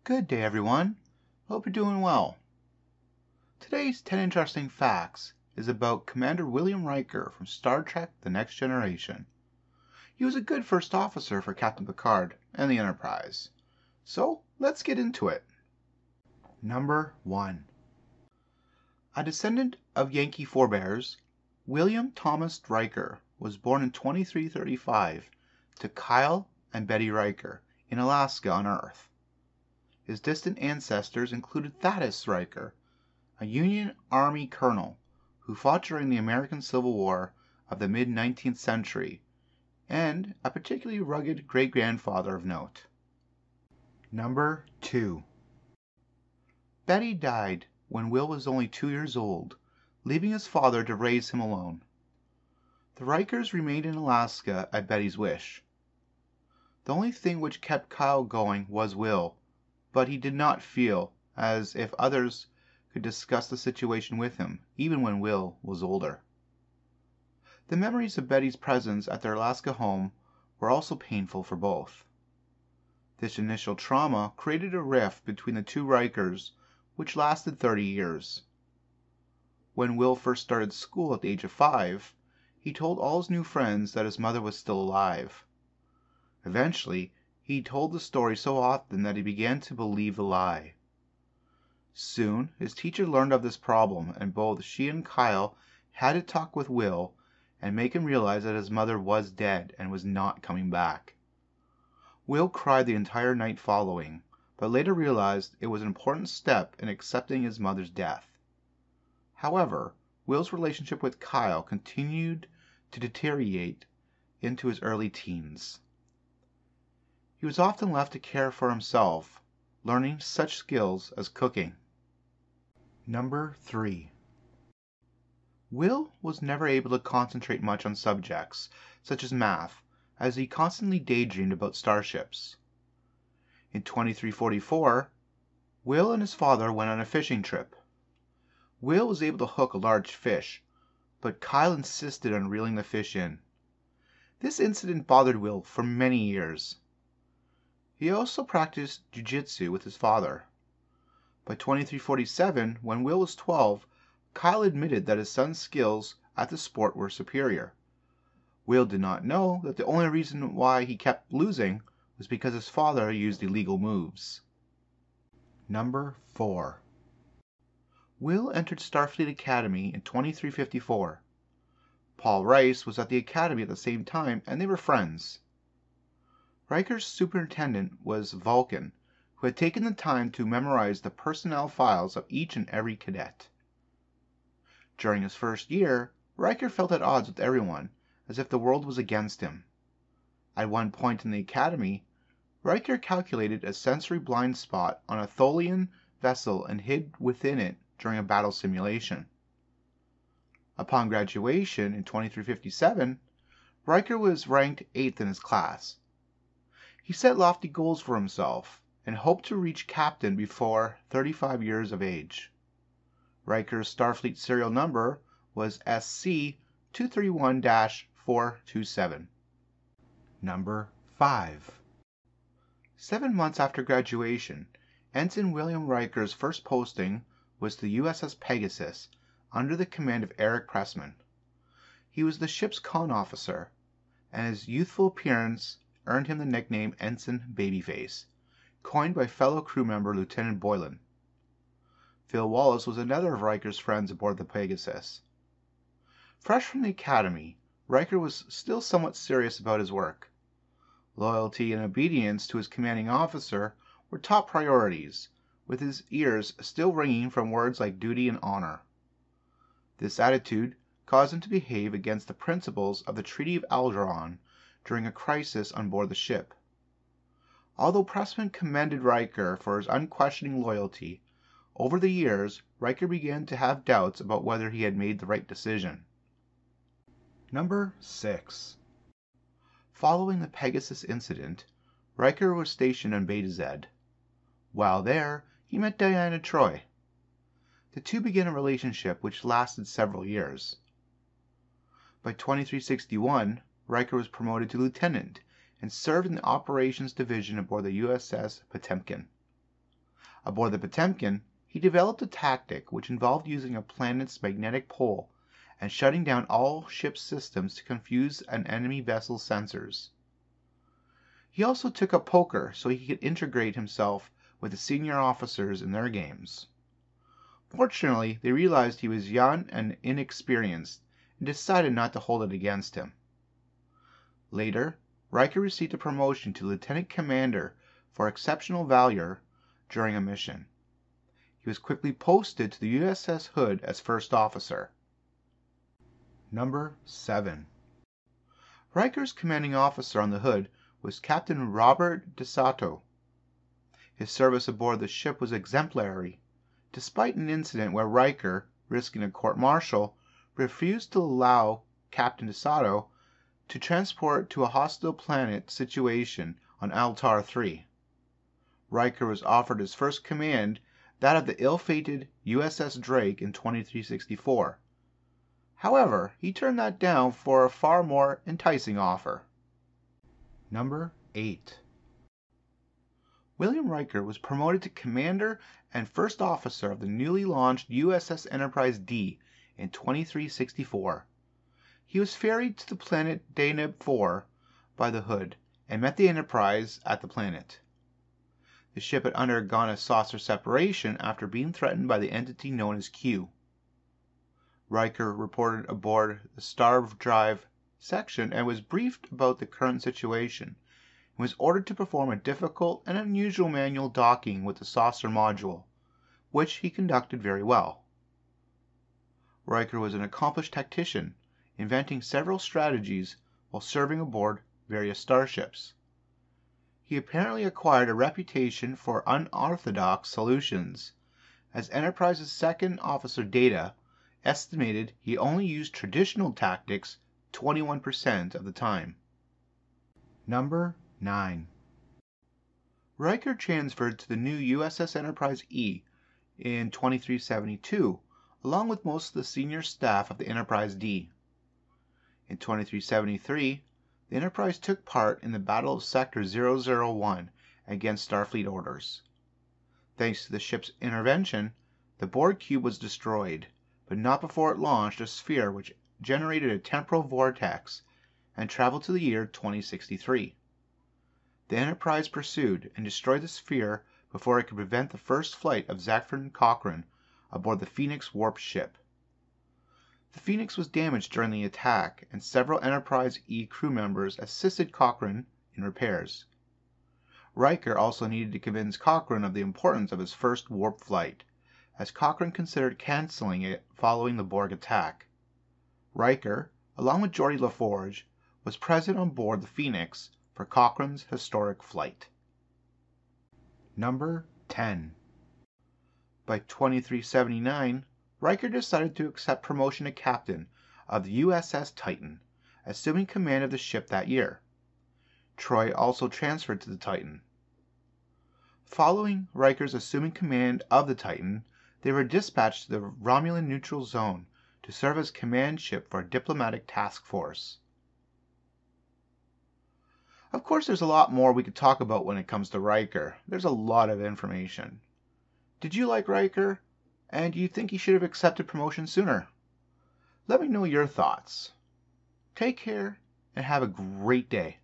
Good day, everyone. Hope you're doing well. Today's 10 Interesting Facts is about Commander William Riker from Star Trek The Next Generation. He was a good first officer for Captain Picard and the Enterprise. So, let's get into it. Number 1. A descendant of Yankee forebears, William Thomas Riker was born in 2335 to Kyle and Betty Riker in Alaska on Earth. His distant ancestors included Thaddeus Riker, a Union Army colonel who fought during the American Civil War of the mid-19th century, and a particularly rugged great-grandfather of note. Number 2. Betty died when Will was only 2 years old, leaving his father to raise him alone. The Rikers remained in Alaska at Betty's wish. The only thing which kept Kyle going was Will, but he did not feel as if others could discuss the situation with him, even when Will was older. The memories of Betty's presence at their Alaska home were also painful for both. This initial trauma created a rift between the two Rikers, which lasted 30 years. When Will first started school at the age of 5, he told all his new friends that his mother was still alive. Eventually, he told the story so often that he began to believe the lie. Soon, his teacher learned of this problem, and both she and Kyle had to talk with Will and make him realize that his mother was dead and was not coming back. Will cried the entire night following, but later realized it was an important step in accepting his mother's death. However, Will's relationship with Kyle continued to deteriorate into his early teens. He was often left to care for himself, learning such skills as cooking. Number 3. Will was never able to concentrate much on subjects, such as math, as he constantly daydreamed about starships. In 2344, Will and his father went on a fishing trip. Will was able to hook a large fish, but Kyle insisted on reeling the fish in. This incident bothered Will for many years. He also practiced jiu-jitsu with his father. By 2347, when Will was 12, Kyle admitted that his son's skills at the sport were superior. Will did not know that the only reason why he kept losing was because his father used illegal moves. Number 4. Will entered Starfleet Academy in 2354. Paul Rice was at the Academy at the same time, and they were friends. Riker's superintendent was Vulcan, who had taken the time to memorize the personnel files of each and every cadet. During his first year, Riker felt at odds with everyone, as if the world was against him. At one point in the Academy, Riker calculated a sensory blind spot on a Tholian vessel and hid within it during a battle simulation. Upon graduation in 2357, Riker was ranked 8th in his class. He set lofty goals for himself and hoped to reach captain before 35 years of age. Riker's Starfleet serial number was SC-231-427. Number 5. 7 months after graduation, Ensign William Riker's first posting was the USS Pegasus under the command of Eric Pressman. He was the ship's con officer, and his youthful appearance earned him the nickname Ensign Babyface, coined by fellow crew member Lieutenant Boylan. Phil Wallace was another of Riker's friends aboard the Pegasus. Fresh from the Academy, Riker was still somewhat serious about his work. Loyalty and obedience to his commanding officer were top priorities, with his ears still ringing from words like duty and honor. This attitude caused him to behave against the principles of the Treaty of Alderaan during a crisis on board the ship. Although Pressman commended Riker for his unquestioning loyalty, over the years Riker began to have doubts about whether he had made the right decision. Number 6. Following the Pegasus incident, Riker was stationed on Beta Z. While there, he met Diana Troy. The two began a relationship which lasted several years. By 2361, Riker was promoted to lieutenant and served in the operations division aboard the USS Potemkin. Aboard the Potemkin, he developed a tactic which involved using a planet's magnetic pole and shutting down all ship systems to confuse an enemy vessel's sensors. He also took up poker so he could integrate himself with the senior officers in their games. Fortunately, they realized he was young and inexperienced and decided not to hold it against him. Later, Riker received a promotion to lieutenant commander for exceptional valor during a mission. He was quickly posted to the USS Hood as first officer. Number 7. Riker's commanding officer on the Hood was Captain Robert Desato. His service aboard the ship was exemplary, despite an incident where Riker, risking a court-martial, refused to allow Captain Desato to transport to a hostile planet situation on Altar 3. Riker was offered his first command, that of the ill-fated USS Drake in 2364. However, he turned that down for a far more enticing offer. Number 8. William Riker was promoted to commander and first officer of the newly launched USS Enterprise D in 2364. He was ferried to the planet Deneb 4 by the Hood and met the Enterprise at the planet. The ship had undergone a saucer separation after being threatened by the entity known as Q. Riker reported aboard the Star Drive section and was briefed about the current situation, and was ordered to perform a difficult and unusual manual docking with the saucer module, which he conducted very well. Riker was an accomplished tactician, inventing several strategies while serving aboard various starships. He apparently acquired a reputation for unorthodox solutions, as Enterprise's second officer Data estimated he only used traditional tactics 21% of the time. Number 9. Riker transferred to the new USS Enterprise E in 2372, along with most of the senior staff of the Enterprise D. In 2373, the Enterprise took part in the Battle of Sector 001 against Starfleet orders. Thanks to the ship's intervention, the Borg cube was destroyed, but not before it launched a sphere which generated a temporal vortex and traveled to the year 2063. The Enterprise pursued and destroyed the sphere before it could prevent the first flight of Zefram Cochrane aboard the Phoenix warp ship. The Phoenix was damaged during the attack, and several Enterprise E crew members assisted Cochrane in repairs. Riker also needed to convince Cochrane of the importance of his first warp flight, as Cochrane considered canceling it following the Borg attack. Riker, along with Geordi LaForge, was present on board the Phoenix for Cochrane's historic flight. Number 10. By 2379, Riker decided to accept promotion to captain of the USS Titan, assuming command of the ship that year. Troy also transferred to the Titan. Following Riker's assuming command of the Titan, they were dispatched to the Romulan Neutral Zone to serve as command ship for a diplomatic task force. Of course, there's a lot more we could talk about when it comes to Riker. There's a lot of information. Did you like Riker? And do you think he should have accepted promotion sooner? Let me know your thoughts. Take care and have a great day.